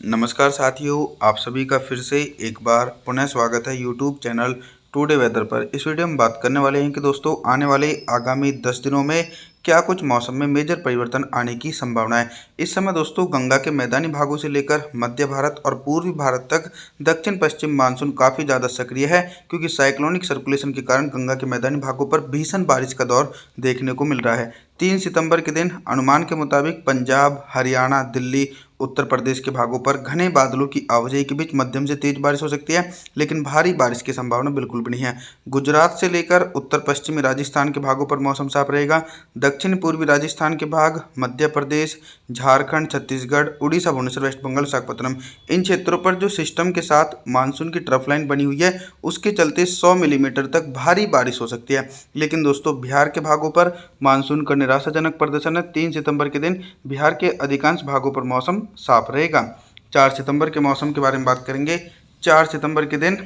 नमस्कार साथियों, आप सभी का फिर से एक बार पुनः स्वागत है यूट्यूब चैनल टुडे वेदर पर। इस वीडियो में बात करने वाले हैं कि दोस्तों आने वाले आगामी 10 दिनों में क्या कुछ मौसम में मेजर परिवर्तन आने की संभावना है। इस समय दोस्तों गंगा के मैदानी भागों से लेकर मध्य भारत और पूर्वी भारत तक दक्षिण पश्चिम मानसून काफ़ी ज़्यादा सक्रिय है, क्योंकि साइक्लोनिक सर्कुलेशन के कारण गंगा के मैदानी भागों पर भीषण बारिश का दौर देखने को मिल रहा है। 3 सितंबर के दिन अनुमान के मुताबिक पंजाब, हरियाणा, दिल्ली, उत्तर प्रदेश के भागों पर घने बादलों की आवाजाही के बीच मध्यम से तेज बारिश हो सकती है, लेकिन भारी बारिश की संभावना बिल्कुल भी नहीं है। गुजरात से लेकर उत्तर पश्चिमी राजस्थान के भागों पर मौसम साफ रहेगा। दक्षिण पूर्वी राजस्थान के भाग, मध्य प्रदेश, झारखंड, छत्तीसगढ़, उड़ीसा, भुवनेश्वर, वेस्ट बंगाल, विशाखापत्तनम, इन क्षेत्रों पर जो सिस्टम के साथ मानसून की ट्रफ लाइन बनी हुई है, उसके चलते 100 मिलीमीटर तक भारी बारिश हो सकती है। लेकिन दोस्तों बिहार के भागों पर मानसून का निराशाजनक प्रदर्शन है। 3 सितंबर के दिन बिहार के अधिकांश भागों पर मौसम साफ रहेगा। 4 सितंबर के मौसम के बारे में बात करेंगे। 4 सितंबर के दिन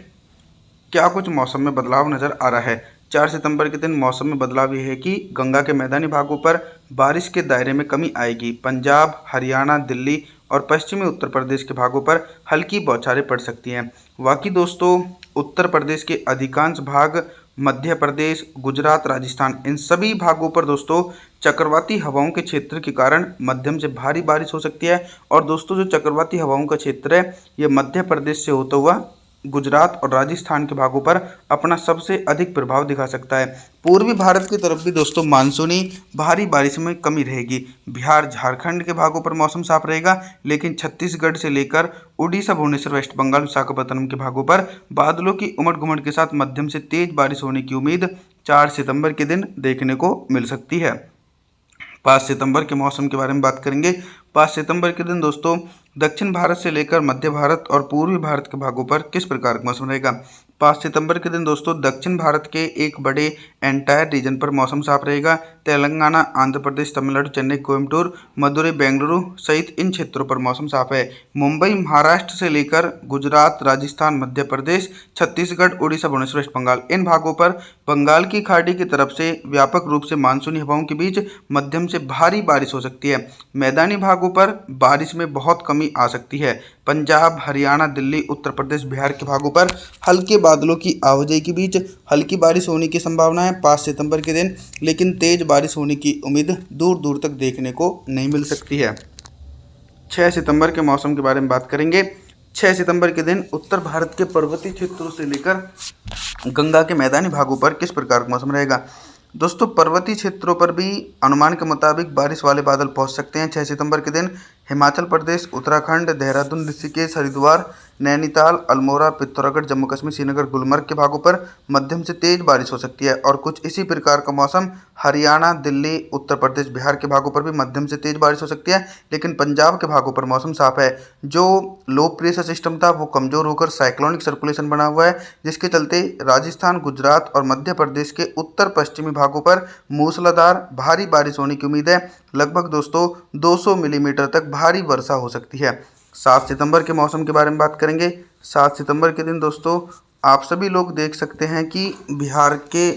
क्या कुछ मौसम में बदलाव नज़र आ रहा है। 4 सितंबर के दिन मौसम में बदलाव ये है कि गंगा के मैदानी भागों पर बारिश के दायरे में कमी आएगी। पंजाब, हरियाणा, दिल्ली और पश्चिमी उत्तर प्रदेश के भागों पर हल्की बौछारें पड़ सकती हैं। बाकी दोस्तों उत्तर प्रदेश के अधिकांश भाग, मध्य प्रदेश, गुजरात, राजस्थान, इन सभी भागों पर दोस्तों चक्रवाती हवाओं के क्षेत्र के कारण मध्यम से भारी बारिश हो सकती है। और दोस्तों जो चक्रवाती हवाओं का क्षेत्र है, ये मध्य प्रदेश से होता हुआ गुजरात और राजस्थान के भागों पर अपना सबसे अधिक प्रभाव दिखा सकता है। पूर्वी भारत की तरफ भी दोस्तों मानसूनी भारी बारिश में कमी रहेगी। बिहार, झारखंड के भागों पर मौसम साफ रहेगा, लेकिन छत्तीसगढ़ से लेकर उड़ीसा, भुवनेश्वर, वेस्ट बंगाल, विशाखापत्तनम के भागों पर बादलों की उमड़ घुमड़ के साथ मध्यम से तेज बारिश होने की उम्मीद 4 सितंबर के दिन देखने को मिल सकती है। 5 सितंबर के मौसम के बारे में बात करेंगे। 5 सितंबर के दिन दोस्तों दक्षिण भारत से लेकर मध्य भारत और पूर्वी भारत के भागों पर किस प्रकार का मौसम रहेगा। 5 सितंबर के दिन दोस्तों दक्षिण भारत के एक बड़े एंटायर रीजन पर मौसम साफ रहेगा। तेलंगाना, आंध्र प्रदेश, तमिलनाडु, चेन्नई, कोयम्बटूर, मदुरई, बेंगलुरु सहित इन क्षेत्रों पर मौसम साफ है। मुंबई, महाराष्ट्र से लेकर गुजरात, राजस्थान, मध्य प्रदेश, छत्तीसगढ़, उड़ीसा, भुवनेश्वर, वेस्ट बंगाल, इन भागों पर बंगाल की खाड़ी की तरफ से व्यापक रूप से मानसूनी हवाओं के बीच मध्यम से भारी बारिश हो सकती है। मैदानी भागों पर बारिश में बहुत कमी आ सकती है। पंजाब, हरियाणा, दिल्ली, उत्तर प्रदेश, बिहार के भागों पर हल्के बादलों की आवाजाही के बीच हल्की बारिश होने की संभावना है 5 सितंबर के दिन, लेकिन तेज बारिश होने की उम्मीद दूर दूर तक देखने को नहीं मिल सकती है। 6 सितंबर के मौसम के बारे में बात करेंगे। 6 सितंबर के दिन उत्तर भारत के पर्वतीय क्षेत्रों से लेकर गंगा के मैदानी भागों पर किस प्रकार का मौसम रहेगा। दोस्तों पर्वतीय क्षेत्रों पर भी अनुमान के मुताबिक बारिश वाले बादल पहुंच सकते हैं। 6 सितंबर के दिन हिमाचल प्रदेश, उत्तराखंड, देहरादून, ऋषिकेश, हरिद्वार, नैनीताल, अल्मोड़ा, पिथौरागढ़, जम्मू कश्मीर, श्रीनगर, गुलमर्ग के भागों पर मध्यम से तेज बारिश हो सकती है। और कुछ इसी प्रकार का मौसम हरियाणा, दिल्ली, उत्तर प्रदेश, बिहार के भागों पर भी मध्यम से तेज बारिश हो सकती है, लेकिन पंजाब के भागों पर मौसम साफ है। जो लो प्रेशर सिस्टम था वो कमजोर होकर साइक्लोनिक सर्कुलेशन बना हुआ है, जिसके चलते राजस्थान, गुजरात और मध्य प्रदेश के उत्तर पश्चिमी भागों पर मूसलाधार भारी बारिश होने की उम्मीद है। लगभग दोस्तों 200 मिलीमीटर तक भारी वर्षा हो सकती है। 7 सितंबर के मौसम के बारे में बात करेंगे। 7 सितंबर के दिन दोस्तों आप सभी लोग देख सकते हैं कि बिहार के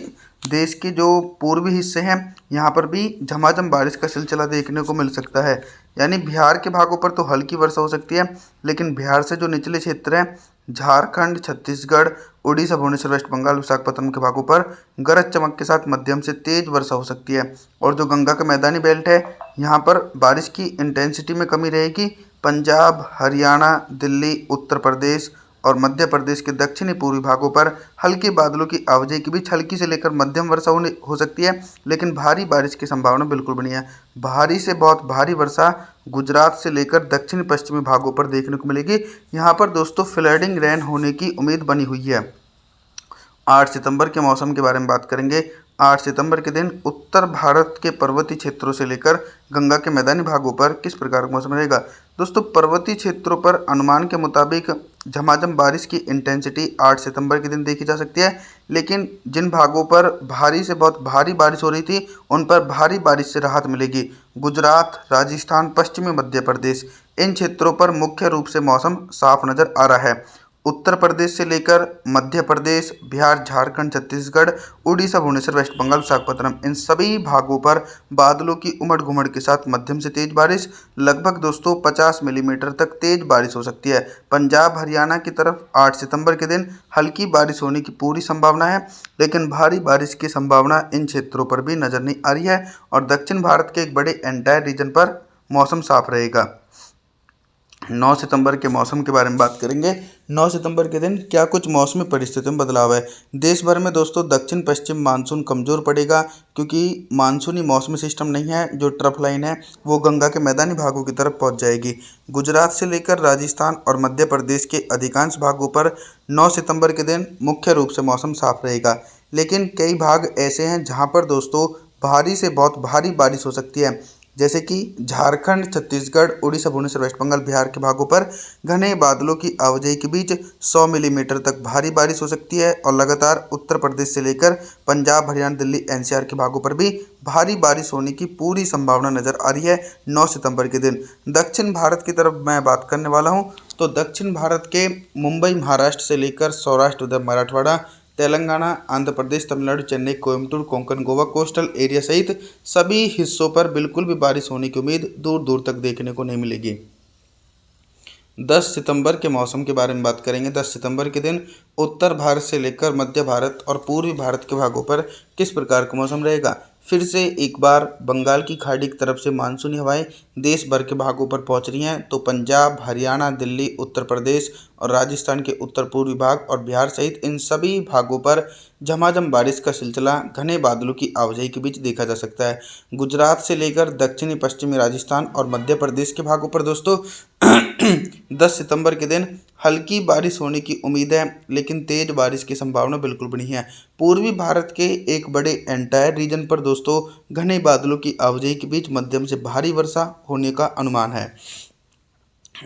देश के जो पूर्वी हिस्से हैं, यहाँ पर भी झमाझम बारिश का सिलसिला देखने को मिल सकता है। यानी बिहार के भागों पर तो हल्की वर्षा हो सकती है, लेकिन बिहार से जो निचले क्षेत्र हैं, झारखंड, छत्तीसगढ़, उड़ीसा, भुवनेश्वर, वेस्ट बंगाल, विशाखापत्तनम के भागों पर गरज चमक के साथ मध्यम से तेज वर्षा हो सकती है। और जो गंगा का मैदानी बेल्ट है, यहाँ पर बारिश की इंटेंसिटी में कमी रहेगी। पंजाब, हरियाणा, दिल्ली, उत्तर प्रदेश और मध्य प्रदेश के दक्षिणी पूर्वी भागों पर हल्के बादलों की आवाजाही के बीच हल्की से लेकर मध्यम वर्षा हो सकती है, लेकिन भारी बारिश की संभावना बिल्कुल भी नहीं है। भारी से बहुत भारी वर्षा गुजरात से लेकर दक्षिण पश्चिमी भागों पर देखने को मिलेगी। यहाँ पर दोस्तों फ्लडिंग रेन होने की उम्मीद बनी हुई है। 8 सितंबर के मौसम के बारे में बात करेंगे। 8 सितंबर के दिन उत्तर भारत के पर्वतीय क्षेत्रों से लेकर गंगा के मैदानी भागों पर किस प्रकार का मौसम रहेगा। दोस्तों पर्वतीय क्षेत्रों पर अनुमान के मुताबिक झमाझम बारिश की इंटेंसिटी 8 सितंबर के दिन देखी जा सकती है, लेकिन जिन भागों पर भारी से बहुत भारी बारिश हो रही थी उन पर भारी बारिश से राहत मिलेगी। गुजरात, राजस्थान, पश्चिमी मध्य प्रदेश, इन क्षेत्रों पर मुख्य रूप से मौसम साफ नज़र आ रहा है। उत्तर प्रदेश से लेकर मध्य प्रदेश, बिहार, झारखंड, छत्तीसगढ़, उड़ीसा, भुवनेश्वर, वेस्ट बंगाल, विशाखापत्तनम, इन सभी भागों पर बादलों की उमड़ घुमड़ के साथ मध्यम से तेज बारिश, लगभग दोस्तों 50 मिलीमीटर तक तेज बारिश हो सकती है। पंजाब, हरियाणा की तरफ 8 सितंबर के दिन हल्की बारिश होने की पूरी संभावना है, लेकिन भारी बारिश की संभावना इन क्षेत्रों पर भी नजर नहीं आ रही है। और दक्षिण भारत के एक बड़े एंटायर रीजन पर मौसम साफ रहेगा। 9 सितंबर के मौसम के बारे में बात करेंगे। 9 सितंबर के दिन क्या कुछ मौसमी परिस्थितियों में बदलाव है। देश भर में दोस्तों दक्षिण पश्चिम मानसून कमज़ोर पड़ेगा, क्योंकि मानसूनी मौसमी सिस्टम नहीं है। जो ट्रफ लाइन है वो गंगा के मैदानी भागों की तरफ पहुंच जाएगी। गुजरात से लेकर राजस्थान और मध्य प्रदेश के अधिकांश भागों पर 9 सितंबर के दिन मुख्य रूप से मौसम साफ रहेगा, लेकिन कई भाग ऐसे हैं जहां पर दोस्तों भारी से बहुत भारी बारिश हो सकती है, जैसे कि झारखंड, छत्तीसगढ़, उड़ीसा, भुवनेश्वर, वेस्ट बंगाल, बिहार के भागों पर घने बादलों की आवाजाही के बीच 100 मिलीमीटर तक भारी बारिश हो सकती है। और लगातार उत्तर प्रदेश से लेकर पंजाब, हरियाणा, दिल्ली, एनसीआर के भागों पर भी भारी बारिश होने की पूरी संभावना नजर आ रही है 9 सितंबर के दिन। दक्षिण भारत की तरफ मैं बात करने वाला हूँ, तो दक्षिण भारत के मुंबई, महाराष्ट्र से लेकर सौराष्ट्र, उधर मराठवाड़ा, तेलंगाना, आंध्र प्रदेश, तमिलनाडु, चेन्नई, कोयम्बटूर, कोंकण, गोवा, कोस्टल एरिया सहित सभी हिस्सों पर बिल्कुल भी बारिश होने की उम्मीद दूर दूर तक देखने को नहीं मिलेगी। 10 सितंबर के मौसम के बारे में बात करेंगे। 10 सितंबर के दिन उत्तर भारत से लेकर मध्य भारत और पूर्वी भारत के भागों पर किस प्रकार का मौसम रहेगा। फिर से एक बार बंगाल की खाड़ी की तरफ से मानसूनी हवाएं देश भर के भागों पर पहुंच रही हैं, तो पंजाब, हरियाणा, दिल्ली, उत्तर प्रदेश और राजस्थान के उत्तर पूर्वी भाग और बिहार सहित इन सभी भागों पर झमाझम बारिश का सिलसिला घने बादलों की आवाजाही के बीच देखा जा सकता है। गुजरात से लेकर दक्षिणी पश्चिमी राजस्थान और मध्य प्रदेश के भागों पर दोस्तों 10 सितंबर के दिन हल्की बारिश होने की उम्मीद है, लेकिन तेज बारिश की संभावना बिल्कुल भी नहीं है। पूर्वी भारत के एक बड़े एंटायर रीजन पर दोस्तों घने बादलों की आवाजाही के बीच मध्यम से भारी वर्षा होने का अनुमान है।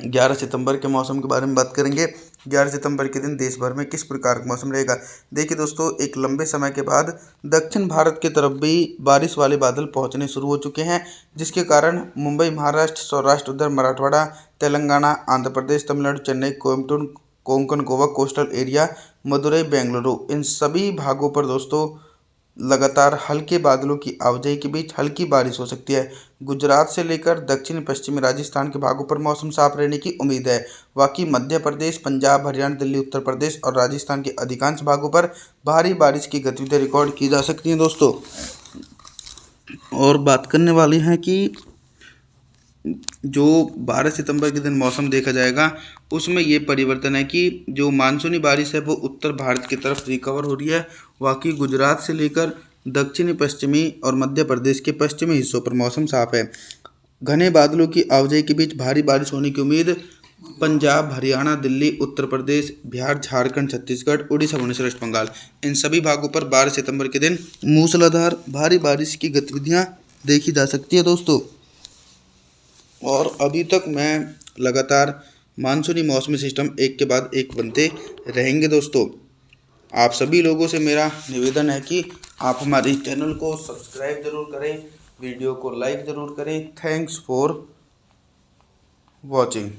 11 सितंबर के मौसम के बारे में बात करेंगे। 11 सितंबर के दिन देश भर में किस प्रकार का मौसम रहेगा। देखिए दोस्तों, एक लंबे समय के बाद दक्षिण भारत की तरफ भी बारिश वाले बादल पहुंचने शुरू हो चुके हैं, जिसके कारण मुंबई, महाराष्ट्र, सौराष्ट्र, उधर मराठवाड़ा, तेलंगाना, आंध्र प्रदेश, तमिलनाडु, चेन्नई, कोयम्बटूर, कोंकण, गोवा, कोस्टल एरिया, मदुरई, बेंगलुरु, इन सभी भागों पर दोस्तों लगातार हल्के बादलों की आवाजाही के बीच हल्की बारिश हो सकती है। गुजरात से लेकर दक्षिण पश्चिमी राजस्थान के भागों पर मौसम साफ रहने की उम्मीद है। बाकी मध्य प्रदेश, पंजाब, हरियाणा, दिल्ली, उत्तर प्रदेश और राजस्थान के अधिकांश भागों पर भारी बारिश की गतिविधियां रिकॉर्ड की जा सकती हैं दोस्तों। और बात करने वाले हैं कि जो 12 सितंबर के दिन मौसम देखा जाएगा, उसमें ये परिवर्तन है कि जो मानसूनी बारिश है वो उत्तर भारत की तरफ रिकवर हो रही है। बाकी गुजरात से लेकर दक्षिणी पश्चिमी और मध्य प्रदेश के पश्चिमी हिस्सों पर मौसम साफ है। घने बादलों की आवाजाही के बीच भारी बारिश होने की उम्मीद पंजाब, हरियाणा, दिल्ली, उत्तर प्रदेश, बिहार, झारखंड, छत्तीसगढ़, उड़ीसा, भुवनेश्वर, वेस्ट बंगाल, इन सभी भागों पर 12 सितंबर के दिन मूसलाधार भारी बारिश की गतिविधियां देखी जा सकती है दोस्तों। और अभी तक मैं लगातार मानसूनी मौसमी सिस्टम एक के बाद एक बनते रहेंगे दोस्तों। आप सभी लोगों से मेरा निवेदन है कि आप हमारे चैनल को सब्सक्राइब जरूर करें, वीडियो को लाइक ज़रूर करें। Thanks for watching.